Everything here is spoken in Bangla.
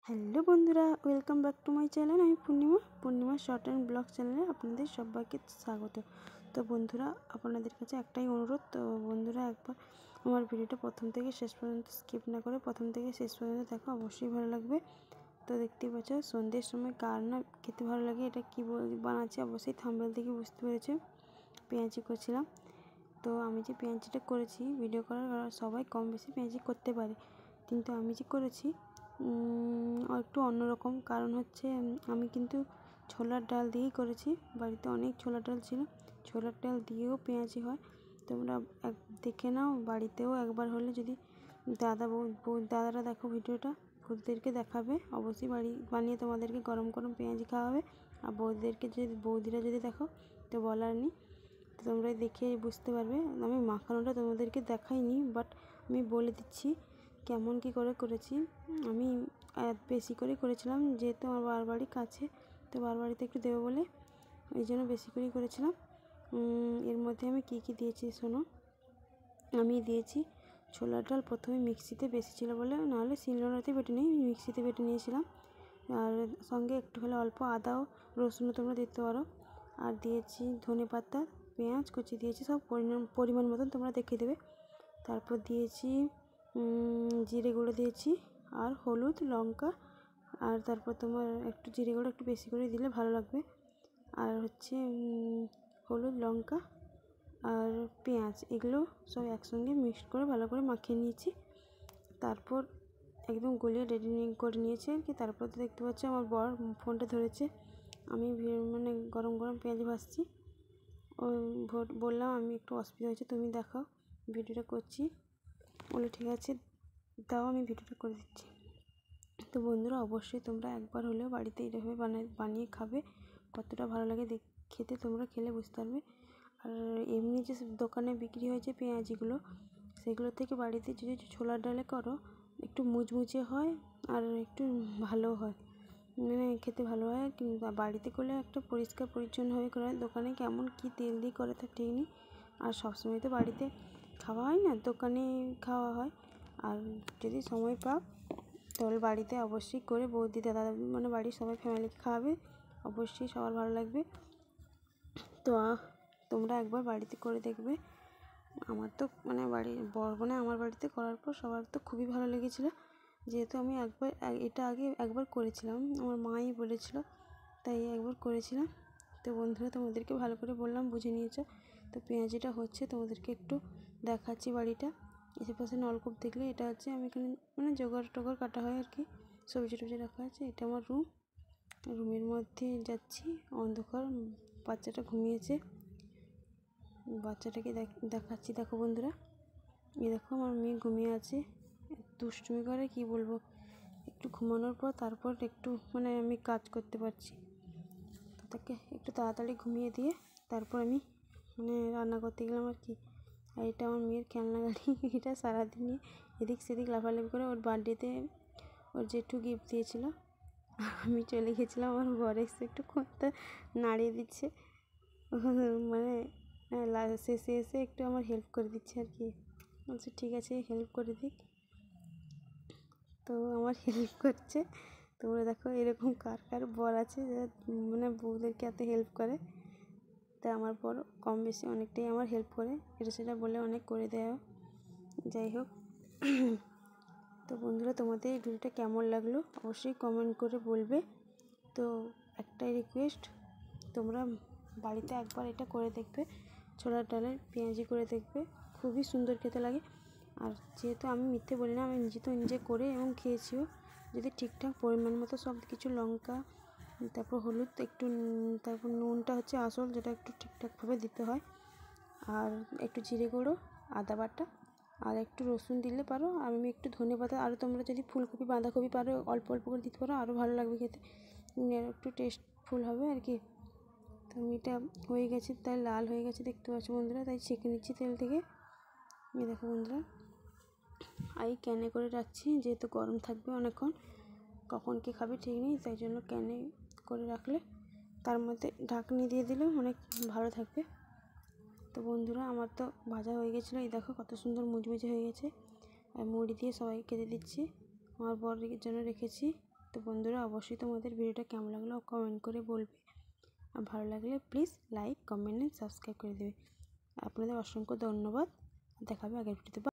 হ্যালো বন্ধুরা, welcome back to my channel. আমি পূর্ণিমা শর্ট অ্যান্ড ব্লগ চ্যানেলে আপনাদের সবাইকে স্বাগত। তো বন্ধুরা, আপনাদের কাছে একটাই অনুরোধ। তো বন্ধুরা, একবার আমার ভিডিওটা প্রথম থেকে শেষ পর্যন্ত স্কিপ না করে প্রথম থেকে শেষ পর্যন্ত দেখো, অবশ্যই ভালো লাগবে। তো দেখতেই পাচ্ছ, সন্ধ্যের সময় কার না খেতে ভালো লাগে। এটা কী বানাচ্ছি অবশ্যই থাম্বনেল থেকে বুঝতে পেরেছে। পেঁয়াজি করছিলাম। তো আমি যে পেঁয়াজিটা করেছি, ভিডিও করার সবাই কম বেশি পেঁয়াজি করতে পারে, কিন্তু আমি যে করেছি একটু অন্যরকম। কারণ হচ্ছে, আমি কিন্তু ছোলার ডাল দিয়েই করেছি। বাড়িতে অনেক ছোলার ডাল ছিল, ছোলার ডাল দিয়েও পেঁয়াজি হয়। তোমরা দেখে নাও, বাড়িতেও একবার হলে যদি দাদারা দেখো ভিডিওটা, বৌদিদেরকে দেখাবে, অবশ্যই বানিয়ে তোমাদেরকে গরম গরম পেঁয়াজি খাওয়াবে। আর বৌদিরা যদি দেখো তো বলার নেই। তো তোমরা দেখে বুঝতে পারবে। আমি মাখানোটা তোমাদেরকে দেখাইনি, বাট আমি বলে দিচ্ছি কেমন কি করে করেছি। আমি বেশি করে করেছিলাম, যেহেতু আমার বাড়ি কাছে, তো বাড়িতে একটু দেবো বলে এই জন্য বেশি করেই করেছিলাম। এর মধ্যে আমি কি দিয়েছি শোনো। আমি দিয়েছি ছোলার ডাল, প্রথমে মিক্সিতে বেশি ছিল বলে, নাহলে শিলনোড়াতে বেটে নিই, মিক্সিতে বেটে নিয়েছিলাম। আর সঙ্গে একটু হলে অল্প আদা ও রসুনও তোমরা দিতে পারো। আর দিয়েছি ধনেপাতা, পেঁয়াজ কুচি দিয়েছি, সব পরিমাণ মতন তোমরা দেখে দেবে। তারপর দিয়েছি জিরে গুঁড়ো দিয়েছি, আর হলুদ, লঙ্কা, আর তারপর তোমার একটু জিরে গুঁড়ো একটু বেশি করে দিলে ভালো লাগবে। আর হচ্ছে হলুদ, লঙ্কা আর পেঁয়াজ, এগুলো সব একসঙ্গে মিক্সড করে ভালো করে মাখিয়ে নিয়েছি। তারপর একদম গলিয়ে রেডি করে নিয়েছি আর কি। তারপর তো দেখতে পাচ্ছি আমার বর ফোনটা ধরেছে, আমি মানে গরম গরম পেঁয়াজ ভাজছি। বললাম আমি একটু অসুবিধা হয়েছে, তুমি দেখাও, ভিডিওটা করছি। বলে ঠিক আছে দাও, আমি ভিডিওটা করে দিচ্ছি। তো বন্ধুরা, অবশ্যই তোমরা একবার হলেও বাড়িতে এইভাবে বানিয়ে খাবে, কতটা ভালো লাগে খেতে, তোমরা খেলে বুঝতে পারবে। আর এমনি যে দোকানে বিক্রি হয়েছে পেঁয়াজিগুলো, সেগুলোর থেকে বাড়িতে যদি ছোলার ডালে করো, একটু মুচমুচে হয় আর একটু ভালো হয়, মানে খেতে ভালো হয়। কিন্তু বাড়িতে করলে একটা পরিষ্কার পরিচ্ছন্নভাবে করে, দোকানে কেমন কি তেল দিয়ে করে তা ঠিক নেই। আর সবসময় তো বাড়িতে খাওয়া হয় না, দোকানে খাওয়া হয়। আর যদি সময় পাও তাহলে বাড়িতে অবশ্যই করে বৌদি দাদা মানে বাড়ির সবাই ফ্যামিলিকে খাওয়াবে, অবশ্যই সবার ভালো লাগবে। তো তোমরা একবার বাড়িতে করে দেখবে। আমার তো মানে আমার বাড়িতে করার পর সবার তো খুবই ভালো লেগেছিলো, যেহেতু আমি এটা আগে একবার করেছিলাম, আমার মাই বলেছিল, তাই একবার করেছিলাম। তো বন্ধুরা, তোমাদেরকে ভালো করে বললাম, বুঝে নিয়েছো। তো পেঁয়াজিটা হচ্ছে, তোমাদেরকে একটু দেখাচ্ছি বাড়িটা। আশেপাশে নলকূপ দেখলে এটা হচ্ছে, আমি এখানে মানে জোগাড় কাটা হয় আর কি, সবজি টবজি রাখা আছে। এটা আমার রুমের মধ্যে যাচ্ছি, অন্ধকার, বাচ্চাটা ঘুমিয়েছে, বাচ্চাটাকে দেখাচ্ছি। দেখো বন্ধুরা, দেখো আমার মেয়ে ঘুমিয়ে আছে, দুষ্টুমি করে কি বলবো। একটু ঘুমানোর পর তারপর একটু মানে আমি কাজ করতে পারছি। তাকে একটু তাড়াতাড়ি ঘুমিয়ে দিয়ে তারপর আমি মানে রান্না করতে গেলাম আর কি। আর এটা আমার মেয়ের খেলনা গাড়ি, এটা সারাদিনই এদিক সেদিক লাফালাফি করে। ওর বার্থডেতে ওর জেঠু গিফট দিয়েছিল, আমি চলে গেছিলাম, আমার বর এসে একটু খুঁজতে নাড়িয়ে দিচ্ছে, মানে শেষে এসে একটু আমার হেল্প করে দিচ্ছে আর কি। বলছে ঠিক আছে হেল্প করে দিক, তো আমার হেল্প করছে। তোমরা দেখো এরকম কার বর আছে যে মানে বউদেরকে এত হেল্প করে। তাই আমার বর কম বেশি অনেকটাই আমার হেল্প করে, এটা সেটা বলে অনেক করে দেয়। যাই হোক, তো বন্ধুরা, তোমাদের এই ভিডিওটা কেমন লাগলো অবশ্যই কমেন্ট করে বলবে। তো একটাই রিকোয়েস্ট, তোমরা বাড়িতে একবার এটা করে দেখবে, ছোলার ডালের পেঁয়াজি করে দেখবে, খুবই সুন্দর খেতে লাগে। আর যেহেতু আমি মিথ্যে বলি না, আমি নিজে করে এবং খেয়েছিও। যদি ঠিকঠাক পরিমাণ মতো সব কিছু, লঙ্কা, তারপর হলুদ একটু, তারপর নুনটা হচ্ছে আসল, যেটা একটু ঠিকঠাকভাবে দিতে হয়, আর একটু জিরে গুঁড়ো, আদা বাটা, আর একটু রসুন দিলে পারো। আর আমি একটু ধনেপাতা, আর তোমরা যদি ফুলকপি বাঁধাকপি পারো অল্প অল্প করে দিতে পারো, আরও ভালো লাগবে খেতে, একটু টেস্টফুল হবে আর কি। তো এটা হয়ে গেছে, তাই লাল হয়ে গেছে দেখতে পাচ্ছ বন্ধুরা, তাই ছেঁকে নিচ্ছি তেল থেকে। এই দেখো বন্ধুরা, এই ক্যানে করে রাখছি, যেহেতু গরম থাকবে অনেকক্ষণ, কখন কি খাবে ঠিক নেই, তাই জন্য ক্যানে করে রাখলে তার মধ্যে ঢাকনি দিয়ে দিলে অনেক ভালো থাকবে। তো বন্ধুরা, আমার তো ভাজা হয়ে গেছিলো, এই দেখো কত সুন্দর মুচমুচে হয়ে গেছে। আর মুড়ি দিয়ে সবাই খেতে দিচ্ছি, আমার বরের জন্য রেখেছি। তো বন্ধুরা অবশ্যই তোমাদের ভিডিওটা কেমন লাগলো কমেন্ট করে বলবে, আর ভালো লাগলে please like comment and subscribe করে দেবে। আপনাদের অসংখ্য ধন্যবাদ। দেখা হবে আগের ভিডিওতে।